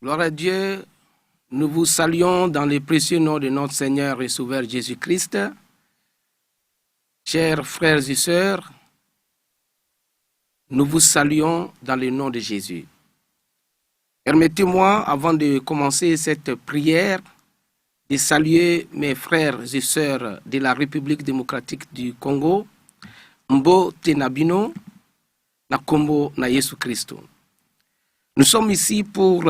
Gloire à Dieu, nous vous saluons dans le précieux nom de notre Seigneur et Sauveur Jésus-Christ. Chers frères et sœurs, nous vous saluons dans le nom de Jésus. Permettez-moi, avant de commencer cette prière, de saluer mes frères et sœurs de la République démocratique du Congo, Mbo Tenabino, Nakombo na Yesu Christo. Nous sommes ici pour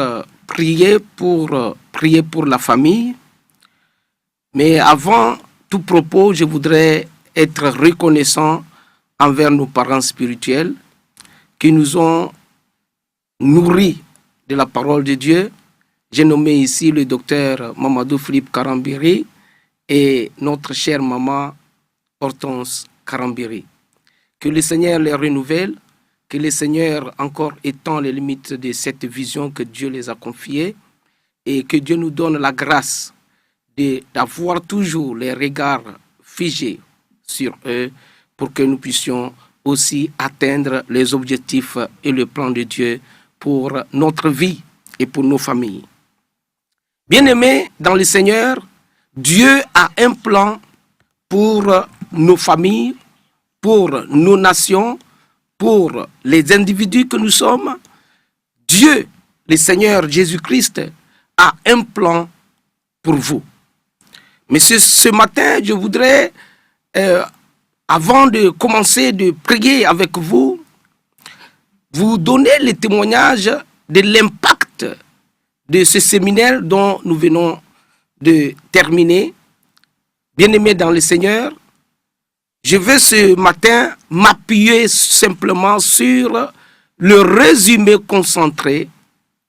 prier pour la famille. Mais avant tout propos, je voudrais être reconnaissant envers nos parents spirituels qui nous ont nourris de la parole de Dieu. J'ai nommé ici le docteur Mamadou Philippe Karambiri et notre chère maman Hortense Karambiri. Que le Seigneur les renouvelle, que le Seigneur encore étend les limites de cette vision que Dieu les a confiées et que Dieu nous donne la grâce d'avoir toujours les regards figés sur eux pour que nous puissions aussi atteindre les objectifs et le plan de Dieu pour notre vie et pour nos familles. Bien-aimés dans le Seigneur, Dieu a un plan pour nos familles, pour nos nations, pour les individus que nous sommes. Dieu, le Seigneur Jésus-Christ, a un plan pour vous. Mais ce matin, je voudrais, avant de commencer de prier avec vous, vous donner le témoignage de l'impact de ce séminaire dont nous venons de terminer. Bien-aimés dans le Seigneur, je veux ce matin m'appuyer simplement sur le résumé concentré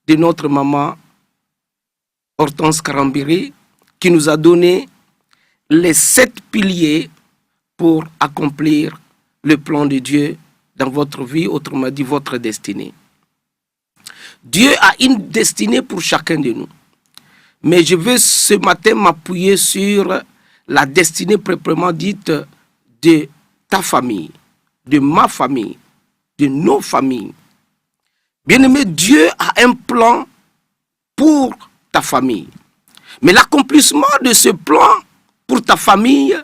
de notre maman Hortense Karambiri qui nous a donné les 7 piliers pour accomplir le plan de Dieu dans votre vie, autrement dit votre destinée. Dieu a une destinée pour chacun de nous. Mais je veux ce matin m'appuyer sur la destinée proprement dite de ta famille, de ma famille, de nos familles. Bien-aimé, Dieu a un plan pour ta famille. Mais l'accomplissement de ce plan pour ta famille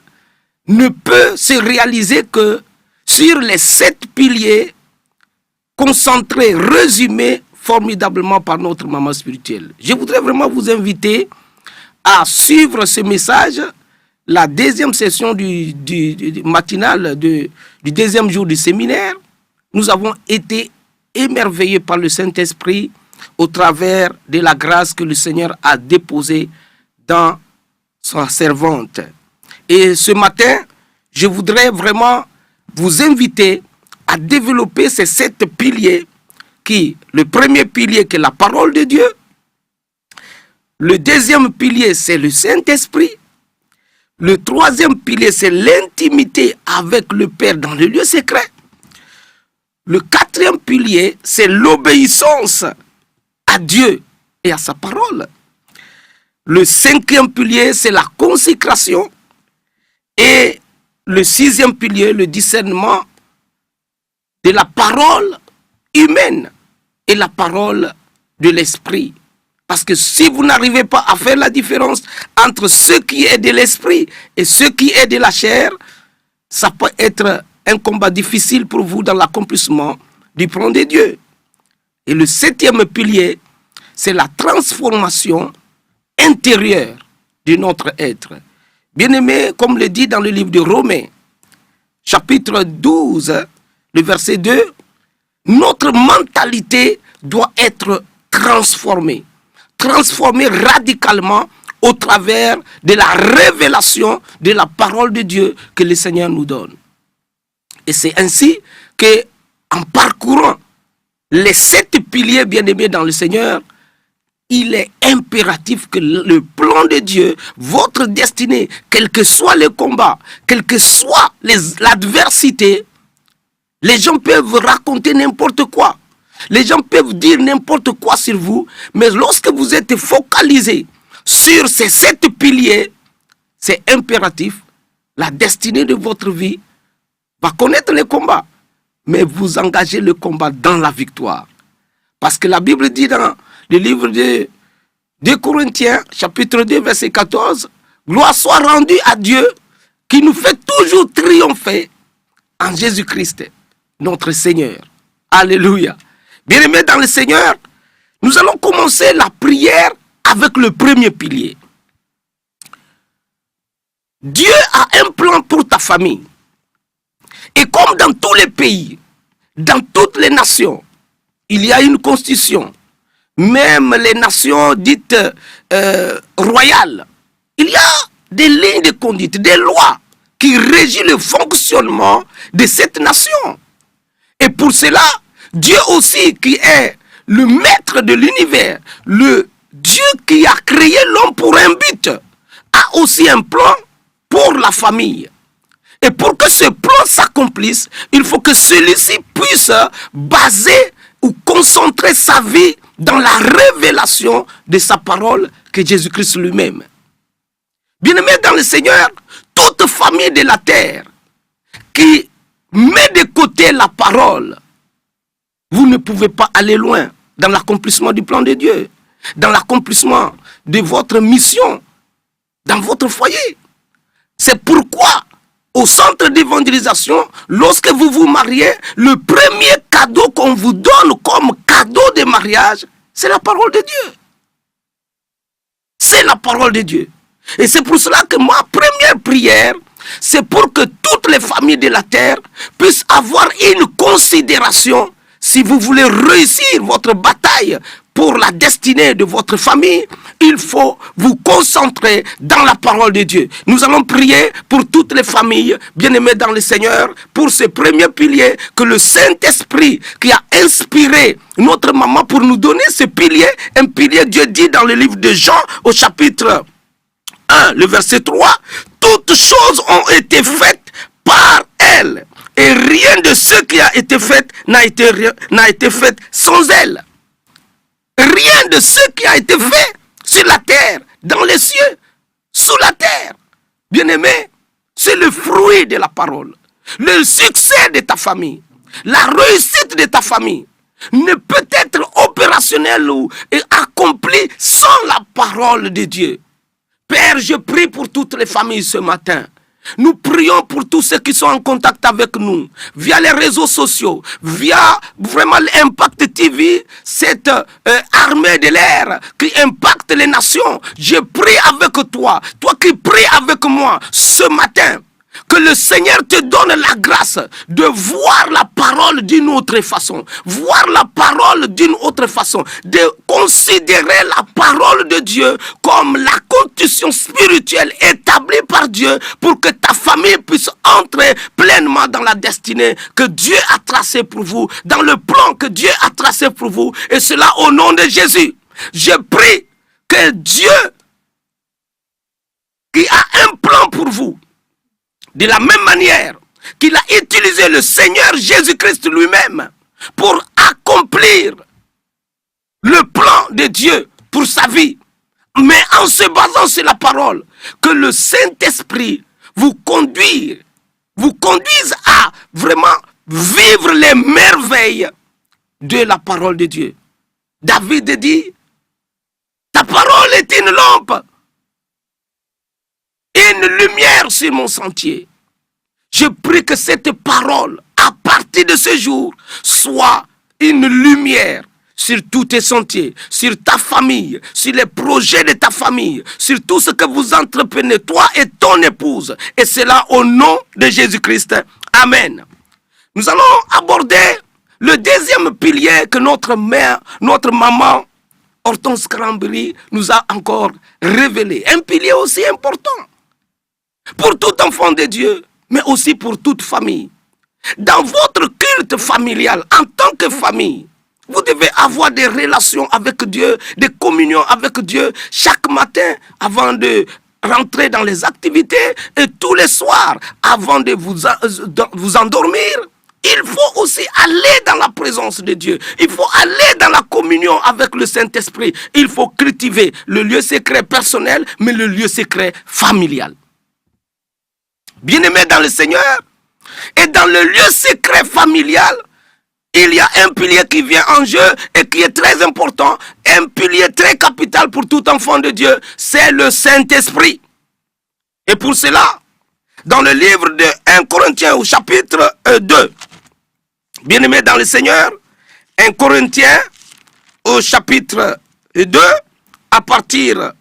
ne peut se réaliser que sur les 7 piliers concentrés, résumés formidablement par notre maman spirituelle. Je voudrais vraiment vous inviter à suivre ce message. La deuxième session du matinale du deuxième jour du séminaire, nous avons été émerveillés par le Saint-Esprit au travers de la grâce que le Seigneur a déposée dans sa servante. Et ce matin, je voudrais vraiment vous inviter à développer ces 7 piliers qui, le premier pilier qui est la parole de Dieu, le deuxième pilier c'est le Saint-Esprit, le troisième pilier, c'est l'intimité avec le Père dans le lieu secret. Le quatrième pilier, c'est l'obéissance à Dieu et à sa parole. Le cinquième pilier, c'est la consécration. Et le sixième pilier, le discernement de la parole humaine et la parole de l'esprit. Parce que si vous n'arrivez pas à faire la différence entre ce qui est de l'esprit et ce qui est de la chair, ça peut être un combat difficile pour vous dans l'accomplissement du plan de Dieu. Et le 7e pilier, c'est la transformation intérieure de notre être. Bien-aimé, comme le dit dans le livre de Romains, chapitre 12, le verset 2, notre mentalité doit être transformée radicalement au travers de la révélation de la parole de Dieu que le Seigneur nous donne. Et c'est ainsi que, en parcourant les 7 piliers bien-aimés dans le Seigneur, il est impératif que le plan de Dieu, votre destinée, quel que soit le combat, quelle que soit l'adversité, les gens peuvent raconter n'importe quoi. Les gens peuvent dire n'importe quoi sur vous, mais lorsque vous êtes focalisé sur ces 7 piliers, c'est impératif. La destinée de votre vie va connaître les combats, mais vous engagez le combat dans la victoire. Parce que la Bible dit dans le livre de 2 Corinthiens, chapitre 2, verset 14. Gloire soit rendue à Dieu qui nous fait toujours triompher en Jésus-Christ, notre Seigneur. Alléluia. Bien-aimés dans le Seigneur, nous allons commencer la prière avec le premier pilier. Dieu a un plan pour ta famille. Et comme dans tous les pays, dans toutes les nations, il y a une constitution. Même les nations dites royales, il y a des lignes de conduite, des lois qui régissent le fonctionnement de cette nation. Et pour cela, Dieu aussi qui est le maître de l'univers, le Dieu qui a créé l'homme pour un but, a aussi un plan pour la famille. Et pour que ce plan s'accomplisse, il faut que celui-ci puisse baser ou concentrer sa vie dans la révélation de sa parole que Jésus-Christ lui-même. Bien-aimés dans le Seigneur, toute famille de la terre qui met de côté la parole, vous ne pouvez pas aller loin dans l'accomplissement du plan de Dieu, dans l'accomplissement de votre mission, dans votre foyer. C'est pourquoi, au centre d'évangélisation, lorsque vous vous mariez, le premier cadeau qu'on vous donne comme cadeau de mariage, c'est la parole de Dieu. C'est la parole de Dieu. Et c'est pour cela que ma première prière, c'est pour que toutes les familles de la terre puissent avoir une considération. Si vous voulez réussir votre bataille pour la destinée de votre famille, il faut vous concentrer dans la parole de Dieu. Nous allons prier pour toutes les familles bien-aimées dans le Seigneur, pour ce premier pilier que le Saint-Esprit qui a inspiré notre maman pour nous donner ce pilier, un pilier, Dieu dit dans le livre de Jean au chapitre 1, le verset 3, toutes choses ont été faites par elle. Et rien de ce qui a été fait n'a été fait sans elle. Rien de ce qui a été fait sur la terre, dans les cieux, sous la terre. Bien-aimé, c'est le fruit de la parole. Le succès de ta famille, la réussite de ta famille ne peut être opérationnel ou accompli sans la parole de Dieu. Père, je prie pour toutes les familles ce matin. Nous prions pour tous ceux qui sont en contact avec nous, via les réseaux sociaux, via vraiment l'Impact TV, cette armée de l'air qui impacte les nations. Je prie avec toi, toi qui pries avec moi ce matin, que le Seigneur te donne la grâce de voir la parole d'une autre façon, voir la parole d'une autre façon, de considérer la parole de Dieu comme la constitution spirituelle établie par Dieu pour que ta famille puisse entrer pleinement dans la destinée que Dieu a tracée pour vous, dans le plan que Dieu a tracé pour vous, et cela au nom de Jésus. Je prie que Dieu, qui a un plan pour vous, de la même manière qu'il a utilisé le Seigneur Jésus-Christ lui-même pour accomplir le plan de Dieu pour sa vie, mais en se basant sur la parole, que le Saint-Esprit vous conduise à vraiment vivre les merveilles de la parole de Dieu. David dit, ta parole est une lampe, une lumière sur mon sentier. Je prie que cette parole, à partir de ce jour, soit une lumière sur tous tes sentiers, sur ta famille, sur les projets de ta famille, sur tout ce que vous entreprenez, toi et ton épouse. Et cela au nom de Jésus-Christ. Amen. Nous allons aborder le deuxième pilier que notre mère, notre maman, Hortense Cranberry, nous a encore révélé. Un pilier aussi important pour tout enfant de Dieu, mais aussi pour toute famille. Dans votre culte familial, en tant que famille, vous devez avoir des relations avec Dieu, des communions avec Dieu chaque matin avant de rentrer dans les activités et tous les soirs avant de vous endormir. Il faut aussi aller dans la présence de Dieu. Il faut aller dans la communion avec le Saint-Esprit. Il faut cultiver le lieu secret personnel, mais le lieu secret familial. Bien-aimés dans le Seigneur, et dans le lieu secret familial, il y a un pilier qui vient en jeu et qui est très important, un pilier très capital pour tout enfant de Dieu, c'est le Saint-Esprit. Et pour cela, dans le livre de 1 Corinthiens au chapitre 2, bien-aimés dans le Seigneur, 1 Corinthiens au chapitre 2, à partir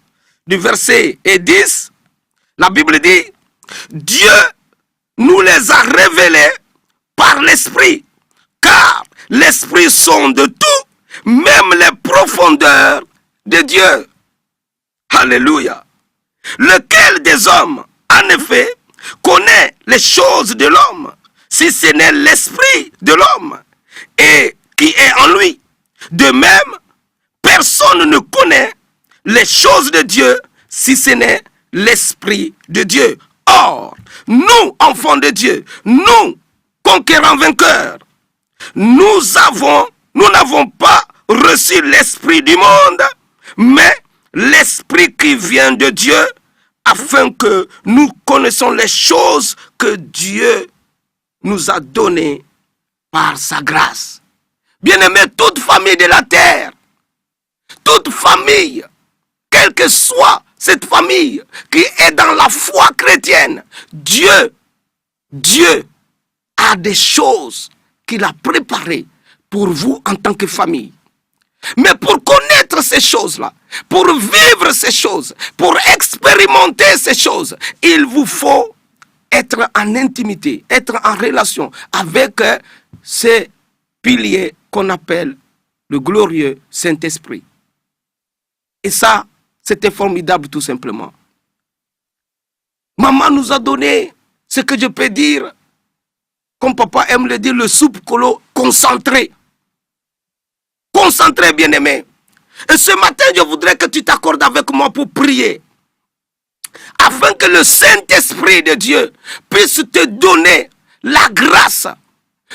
du verset 10, la Bible dit, Dieu nous les a révélés par l'Esprit, car l'Esprit sonde tout, même les profondeurs de Dieu. Alléluia. Lequel des hommes, en effet, connaît les choses de l'homme, si ce n'est l'Esprit de l'homme, et qui est en lui. De même, personne ne connaît les choses de Dieu, si ce n'est l'Esprit de Dieu. Or, nous, enfants de Dieu, nous, conquérants vainqueurs, nous n'avons pas reçu l'Esprit du monde, mais l'Esprit qui vient de Dieu, afin que nous connaissions les choses que Dieu nous a données par sa grâce. Bien-aimés, toute famille de la terre, toute famille, quelle que soit cette famille qui est dans la foi chrétienne, Dieu a des choses qu'il a préparées pour vous en tant que famille. Mais pour connaître ces choses-là, pour vivre ces choses, pour expérimenter ces choses, il vous faut être en intimité, être en relation avec ces piliers qu'on appelle le glorieux Saint-Esprit. Et ça, c'était formidable tout simplement. Maman nous a donné ce que je peux dire, comme papa aime le dire, le soupe colo concentré. Concentré, bien-aimé. Et ce matin, je voudrais que tu t'accordes avec moi pour prier, afin que le Saint-Esprit de Dieu puisse te donner la grâce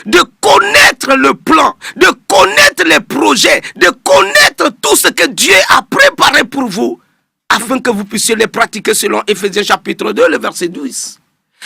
de connaître le plan, de connaître les projets, de connaître tout ce que Dieu a préparé pour vous, afin que vous puissiez les pratiquer selon Éphésiens chapitre 2, le verset 12.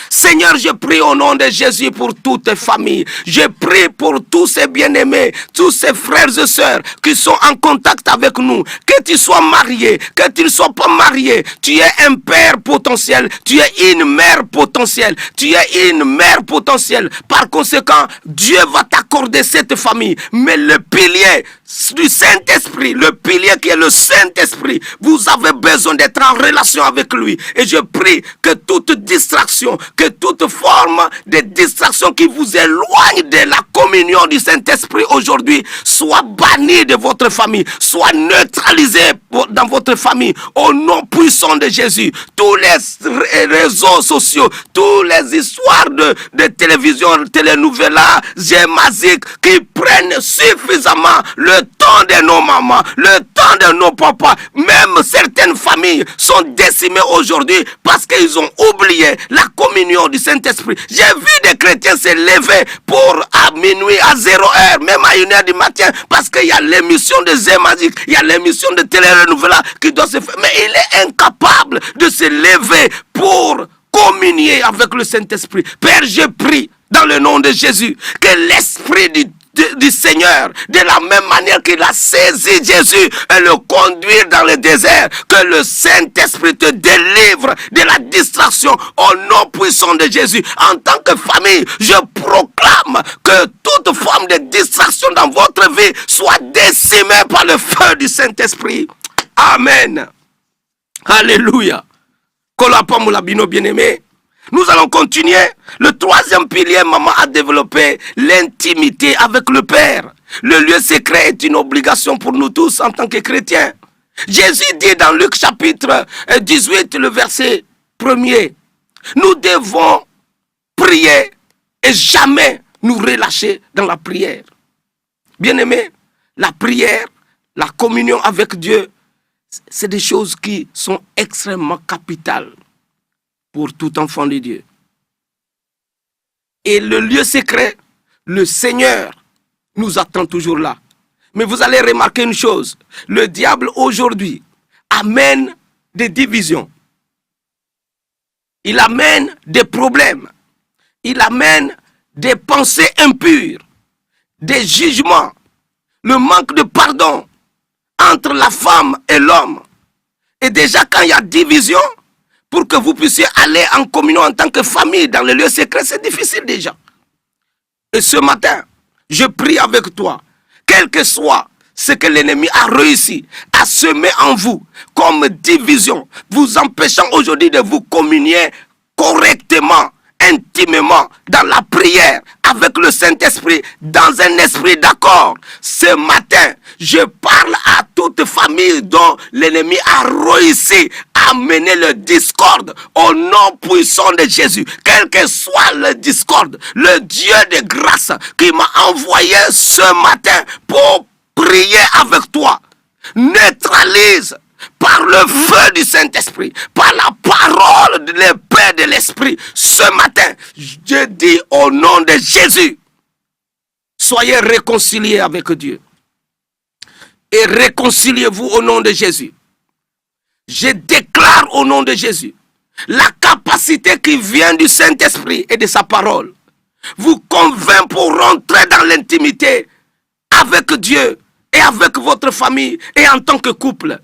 Seigneur, je prie au nom de Jésus pour toutes les familles. Je prie pour tous ces bien-aimés, tous ces frères et sœurs qui sont en contact avec nous. Que tu sois marié, que tu ne sois pas marié, tu es un père potentiel, tu es une mère potentielle, tu es une mère potentielle. Par conséquent, Dieu va t'accorder cette famille. Mais le pilier du Saint-Esprit, le pilier qui est le Saint-Esprit, vous avez besoin d'être en relation avec lui. Et je prie que toute distraction, que toute forme de distraction qui vous éloigne de la communion du Saint-Esprit aujourd'hui soit bannie de votre famille, soit neutralisée dans votre famille au nom puissant de Jésus. Tous les réseaux sociaux, toutes les histoires de télévision, télénovelas, gémasiques qui prennent suffisamment le temps de nos mamans, le temps de nos papas, même certaines familles sont décimées aujourd'hui parce qu'ils ont oublié la communion du Saint-Esprit. J'ai vu des chrétiens se lever pour à minuit, à 0h, même à 1h du matin, parce qu'il y a l'émission de Zémazik, il y a l'émission de télé-renouvelant qui doit se faire. Mais il est incapable de se lever pour communier avec le Saint-Esprit. Père, je prie dans le nom de Jésus que l'Esprit du Seigneur, de la même manière qu'il a saisi Jésus et le conduire dans le désert, que le Saint-Esprit te délivre de la distraction au nom puissant de Jésus. En tant que famille, je proclame que toute forme de distraction dans votre vie soit décimée par le feu du Saint-Esprit. Amen. Alléluia. Kolapamula bino bien-aimé. Nous allons continuer. Le troisième pilier, maman a développé l'intimité avec le Père. Le lieu secret est une obligation pour nous tous en tant que chrétiens. Jésus dit dans Luc chapitre 18, le verset 1er, nous devons prier et jamais nous relâcher dans la prière. Bien-aimés, la prière, la communion avec Dieu, c'est des choses qui sont extrêmement capitales pour tout enfant de Dieu. Et le lieu secret, le Seigneur nous attend toujours là. Mais vous allez remarquer une chose, le diable aujourd'hui amène des divisions. Il amène des problèmes. Il amène des pensées impures. des jugements, le manque de pardon entre la femme et l'homme. Et déjà quand il y a division, pour que vous puissiez aller en communion en tant que famille dans le lieu secret, c'est difficile déjà. Et ce matin, je prie avec toi, quel que soit ce que l'ennemi a réussi à semer en vous comme division, vous empêchant aujourd'hui de vous communier correctement, intimement dans la prière avec le Saint-Esprit, dans un esprit d'accord. Ce matin, je parle à toute famille dont l'ennemi a réussi à mener le discorde au nom puissant de Jésus. Quel que soit le discorde, le Dieu de grâce qui m'a envoyé ce matin pour prier avec toi, neutralise par le feu du Saint-Esprit, par la parole de l'épée de l'Esprit. Ce matin, je dis au nom de Jésus, soyez réconciliés avec Dieu. Et réconciliez-vous au nom de Jésus. Je déclare au nom de Jésus la capacité qui vient du Saint-Esprit et de sa parole vous convainc pour rentrer dans l'intimité avec Dieu et avec votre famille et en tant que couple.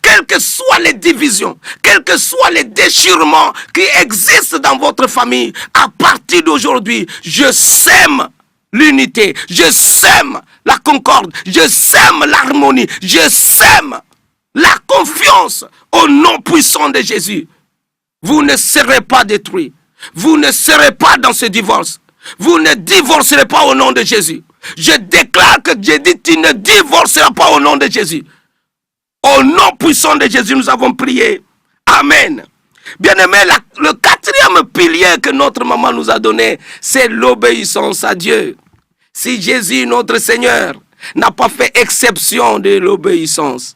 Quelles que soient les divisions, quels que soient les déchirements qui existent dans votre famille, à partir d'aujourd'hui, je sème l'unité, je sème la concorde, je sème l'harmonie, je sème la confiance au nom puissant de Jésus. Vous ne serez pas détruits, vous ne serez pas dans ce divorce, vous ne divorcerez pas au nom de Jésus. Je déclare que Dieu dit, tu ne divorceras pas au nom de Jésus. Au nom puissant de Jésus, nous avons prié. Amen. Bien-aimé, le quatrième pilier que notre maman nous a donné, c'est l'obéissance à Dieu. Si Jésus, notre Seigneur, n'a pas fait exception de l'obéissance,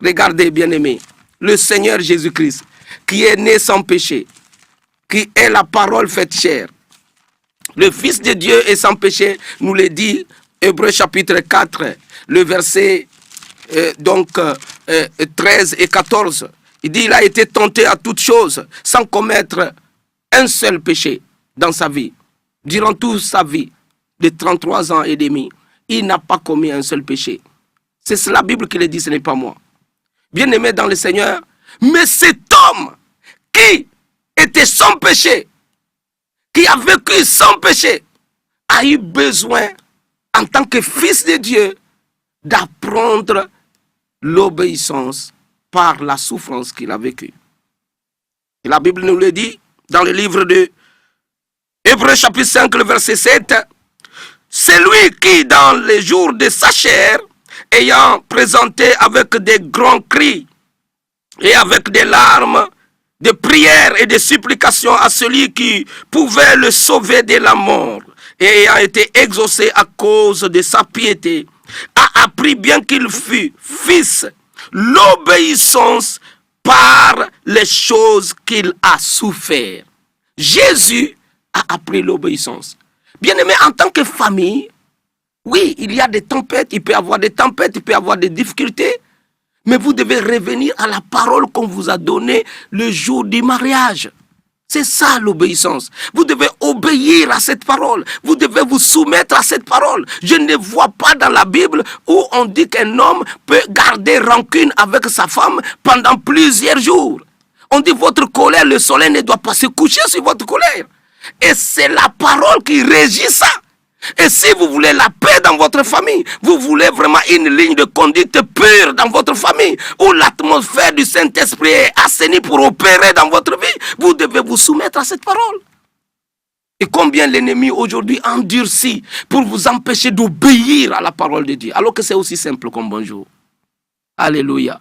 regardez, bien-aimé, le Seigneur Jésus-Christ, qui est né sans péché, qui est la parole faite chair, le Fils de Dieu est sans péché, nous le dit Hébreux chapitre 4, le verset 13 et 14. Il dit, il a été tenté à toutes choses sans commettre un seul péché dans sa vie. Durant toute sa vie, de 33 ans et demi, il n'a pas commis un seul péché. C'est la Bible qui le dit, ce n'est pas moi. Bien-aimé dans le Seigneur, mais cet homme qui était sans péché, qui a vécu sans péché, a eu besoin, en tant que fils de Dieu, d'apprendre l'obéissance par la souffrance qu'il a vécue. Et la Bible nous le dit dans le livre de Hébreux chapitre 5, le verset 7. C'est lui qui, dans les jours de sa chair, ayant présenté avec des grands cris et avec des larmes, de prières et de supplications à celui qui pouvait le sauver de la mort, et ayant été exaucé à cause de sa piété, a appris, bien qu'il fût fils, l'obéissance par les choses qu'il a souffert. Jésus a appris l'obéissance. Bien-aimé, en tant que famille, oui, il y a des tempêtes, il peut y avoir des tempêtes, il peut y avoir des difficultés, mais vous devez revenir à la parole qu'on vous a donnée le jour du mariage. C'est ça l'obéissance. Vous devez obéir à cette parole. Vous devez vous soumettre à cette parole. Je ne vois pas dans la Bible où on dit qu'un homme peut garder rancune avec sa femme pendant plusieurs jours. On dit votre colère, le soleil ne doit pas se coucher sur votre colère. Et c'est la parole qui régit ça. Et si vous voulez la paix dans votre famille, vous voulez vraiment une ligne de conduite pure dans votre famille, où l'atmosphère du Saint-Esprit est assainie pour opérer dans votre vie, vous devez vous soumettre à cette parole. Et combien l'ennemi aujourd'hui endurcit pour vous empêcher d'obéir à la parole de Dieu, alors que c'est aussi simple comme bonjour. Alléluia.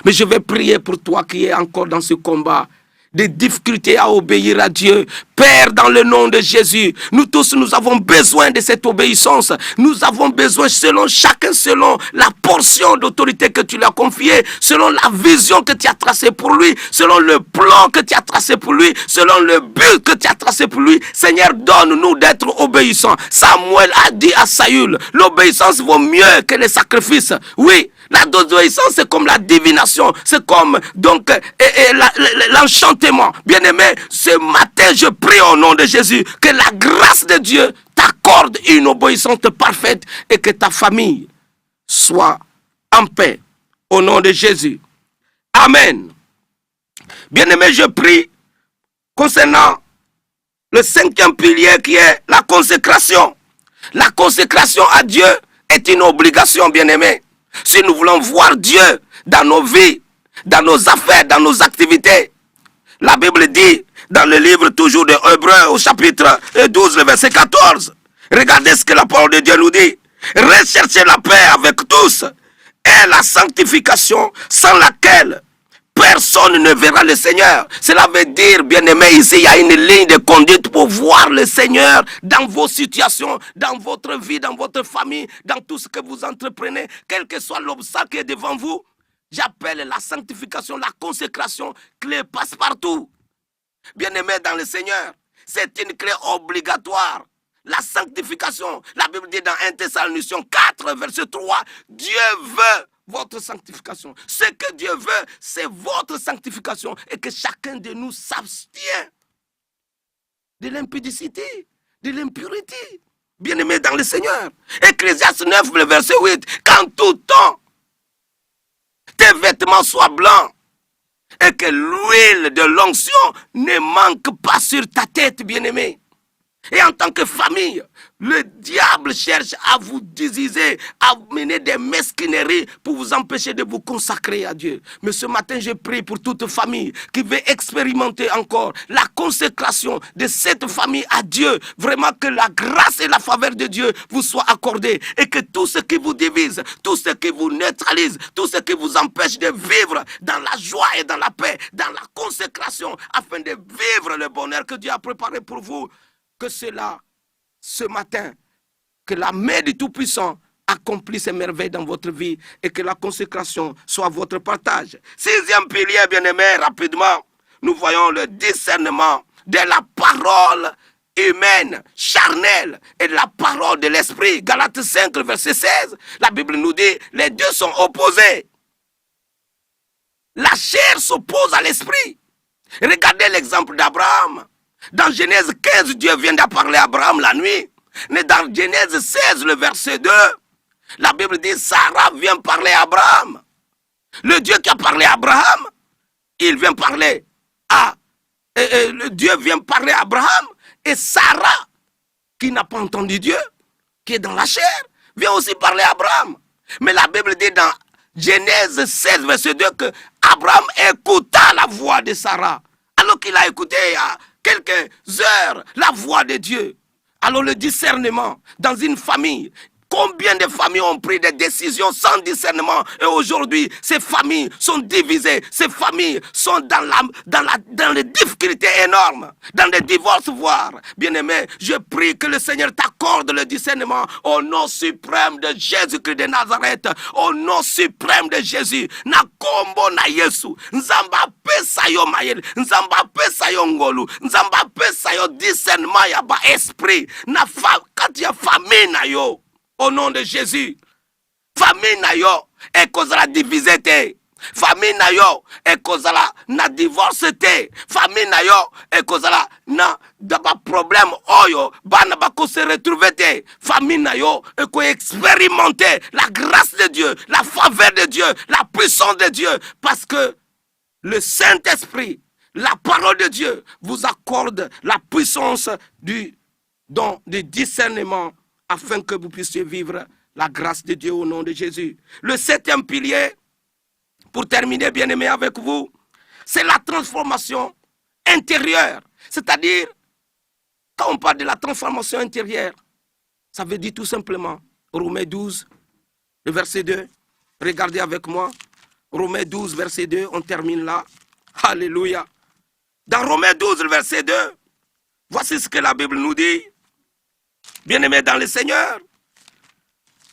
Mais je vais prier pour toi qui es encore dans ce combat, des difficultés à obéir à Dieu. Père, dans le nom de Jésus, nous tous, nous avons besoin de cette obéissance. Nous avons besoin, chacun selon la portion d'autorité que tu lui as confiée, selon la vision que tu as tracée pour lui, selon le plan que tu as tracé pour lui, selon le but que tu as tracé pour lui. Seigneur, donne-nous d'être obéissants. Samuel a dit à Saül, l'obéissance vaut mieux que les sacrifices. Oui, la désobéissance, c'est comme la divination, c'est comme donc l'enchantement. Bien-aimé, ce matin, je prie au nom de Jésus que la grâce de Dieu t'accorde une obéissance parfaite et que ta famille soit en paix. Au nom de Jésus. Amen. Bien-aimé, je prie concernant le 5e pilier qui est la consécration. La consécration à Dieu est une obligation, bien-aimé. Si nous voulons voir Dieu dans nos vies, dans nos affaires, dans nos activités, la Bible dit dans le livre toujours de Hébreux au chapitre 12, le verset 14, regardez ce que la parole de Dieu nous dit. Recherchez la paix avec tous et la sanctification sans laquelle personne ne verra le Seigneur. Cela veut dire, bien-aimé, ici, il y a une ligne de conduite pour voir le Seigneur dans vos situations, dans votre vie, dans votre famille, dans tout ce que vous entreprenez, quel que soit l'obstacle qui est devant vous. J'appelle la sanctification, la consécration, clé passe-partout. Bien-aimé dans le Seigneur, c'est une clé obligatoire. La sanctification, la Bible dit dans 1 Thessaloniciens 4, verset 3, Dieu veut votre sanctification. Ce que Dieu veut, c'est votre sanctification et que chacun de nous s'abstient de l'impudicité, de l'impureté. Bien-aimé dans le Seigneur. Ecclésiaste 9, le verset 8, qu'en tout temps, tes vêtements soient blancs et que l'huile de l'onction ne manque pas sur ta tête, bien-aimé. Et en tant que famille, le diable cherche à vous diviser, à mener des mesquineries pour vous empêcher de vous consacrer à Dieu. Mais ce matin, je prie pour toute famille qui veut expérimenter encore la consécration de cette famille à Dieu. Vraiment que la grâce et la faveur de Dieu vous soient accordées et que tout ce qui vous divise, tout ce qui vous neutralise, tout ce qui vous empêche de vivre dans la joie et dans la paix, dans la consécration, afin de vivre le bonheur que Dieu a préparé pour vous, que cela, ce matin, que la main du Tout-Puissant accomplisse ces merveilles dans votre vie et que la consécration soit votre partage. 6e pilier, bien-aimé, rapidement, nous voyons le discernement de la parole humaine, charnelle et de la parole de l'esprit. Galates 5, verset 16, la Bible nous dit, les deux sont opposés. La chair s'oppose à l'esprit. Regardez l'exemple d'Abraham. Dans Genèse 15, Dieu vient de parler à Abraham la nuit. Mais dans Genèse 16, le verset 2, la Bible dit, Sarah vient parler à Abraham. Le Dieu qui a parlé à Abraham, il vient parler à... le Dieu vient parler à Abraham. Et Sarah, qui n'a pas entendu Dieu, qui est dans la chair, vient aussi parler à Abraham. Mais la Bible dit dans Genèse 16, verset 2, que Abraham écouta la voix de Sarah. Alors qu'il a écouté quelques heures la voix de Dieu. Alors le discernement dans une famille, combien de familles ont pris des décisions sans discernement et aujourd'hui ces familles sont divisées, ces familles sont dans les difficultés énormes, dans les divorces voire. Bien-aimé, je prie que le Seigneur t'accorde le discernement au nom suprême de Jésus-Christ de Nazareth, au nom suprême de Jésus. Nakombo na Yesu, nzamba pesa yo mayele, nzamba pesa yo ngolu, nzamba pesa yo discernement ya ba esprit, na kati ya famille na yo. Au nom de Jésus, famille na yo ekozala divisé te, famille na yo ekozala na divorce te, famille na yo ekozala na daba problème oyo bana bako se retrouver te, famille na yo eko expérimenter la grâce de Dieu, la faveur de Dieu, la puissance de Dieu, parce que le Saint-Esprit, la parole de Dieu vous accorde la puissance du discernement, afin que vous puissiez vivre la grâce de Dieu au nom de Jésus. Le 7e pilier, pour terminer, bien-aimé, avec vous, c'est la transformation intérieure. C'est-à-dire, quand on parle de la transformation intérieure, ça veut dire tout simplement, Romains 12, le verset 2, regardez avec moi, Romains 12, verset 2, on termine là. Alléluia. Dans Romains 12, le verset 2, voici ce que la Bible nous dit. Bien-aimés dans le Seigneur,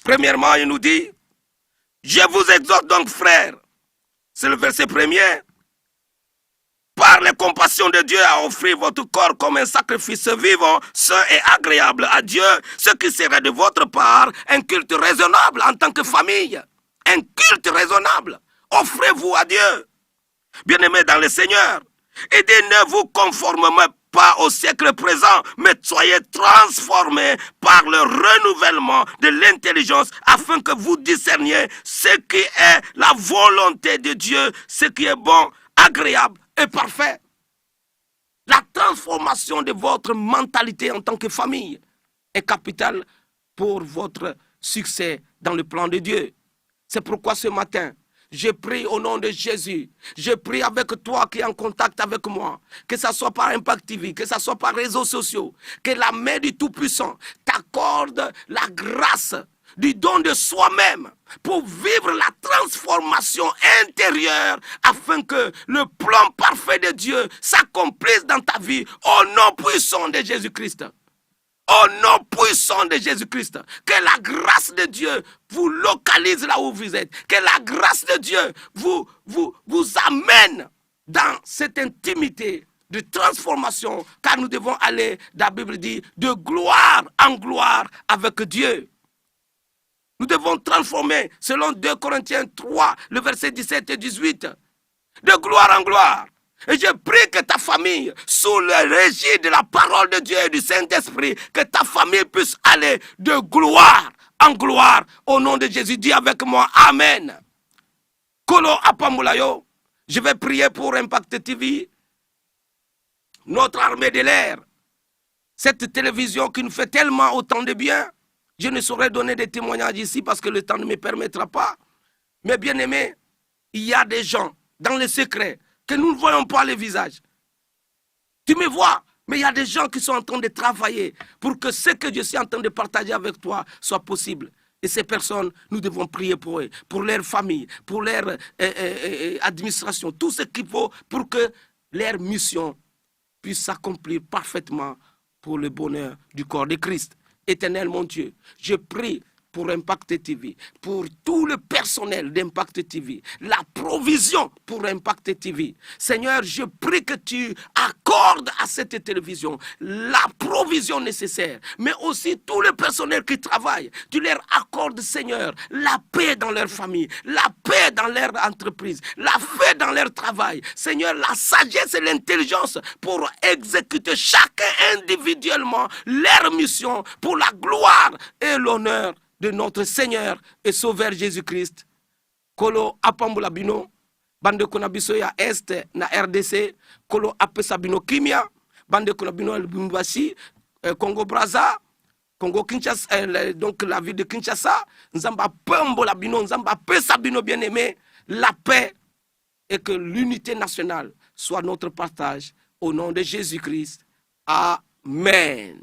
premièrement, il nous dit, je vous exhorte donc, frères, c'est le verset premier, par les compassions de Dieu, à offrir votre corps comme un sacrifice vivant, saint et agréable à Dieu, ce qui serait de votre part un culte raisonnable en tant que famille. Un culte raisonnable. Offrez-vous à Dieu. Bien-aimés dans le Seigneur, et ne vous conformez pas au siècle présent, mais soyez transformés par le renouvellement de l'intelligence afin que vous discerniez ce qui est la volonté de Dieu, ce qui est bon, agréable et parfait. La transformation de votre mentalité en tant que famille est capitale pour votre succès dans le plan de Dieu. C'est pourquoi ce matin, je prie au nom de Jésus. Je prie avec toi qui est en contact avec moi, que ce soit par Impact TV, que ce soit par réseaux sociaux, que la main du Tout-Puissant t'accorde la grâce du don de soi-même pour vivre la transformation intérieure afin que le plan parfait de Dieu s'accomplisse dans ta vie au nom puissant de Jésus-Christ. Au nom puissant de Jésus-Christ, que la grâce de Dieu vous localise là où vous êtes, que la grâce de Dieu vous amène dans cette intimité de transformation, car nous devons aller, la Bible dit, de gloire en gloire avec Dieu. Nous devons transformer, selon 2 Corinthiens 3, le verset 17 et 18, de gloire en gloire. Et je prie que ta famille, sous le régime de la parole de Dieu et du Saint-Esprit, que ta famille puisse aller de gloire en gloire. Au nom de Jésus, dis avec moi, Amen. Kolo Apamulayo, je vais prier pour Impact TV, notre armée de l'air, cette télévision qui nous fait tellement autant de bien. Je ne saurais donner des témoignages ici parce que le temps ne me permettra pas. Mais bien aimé, il y a des gens dans le secret que nous ne voyons pas les visages. Tu me vois, mais il y a des gens qui sont en train de travailler pour que ce que je suis en train de partager avec toi soit possible. Et ces personnes, nous devons prier pour eux, pour leur famille, pour leur administration, tout ce qu'il faut pour que leur mission puisse s'accomplir parfaitement pour le bonheur du corps de Christ. Éternel mon Dieu, je prie pour Impact TV, pour tout le personnel d'Impact TV, la provision pour Impact TV. Seigneur, je prie que tu accordes à cette télévision la provision nécessaire, mais aussi tout le personnel qui travaille. Tu leur accordes, Seigneur, la paix dans leur famille, la paix dans leur entreprise, la paix dans leur travail. Seigneur, la sagesse et l'intelligence pour exécuter chacun individuellement leur mission pour la gloire et l'honneur de notre Seigneur et Sauveur Jésus-Christ. Kolo apambula bino, bande kona biso ya Est na RDC, kolo apesa bino kimia, bande kona bino Lubumbashi, Congo Brazza, Congo Kinshasa, donc la ville de Kinshasa, nzamba pambola bino, nzamba pesa bino bien-aimé, la paix et que l'unité nationale soit notre partage au nom de Jésus-Christ. Amen.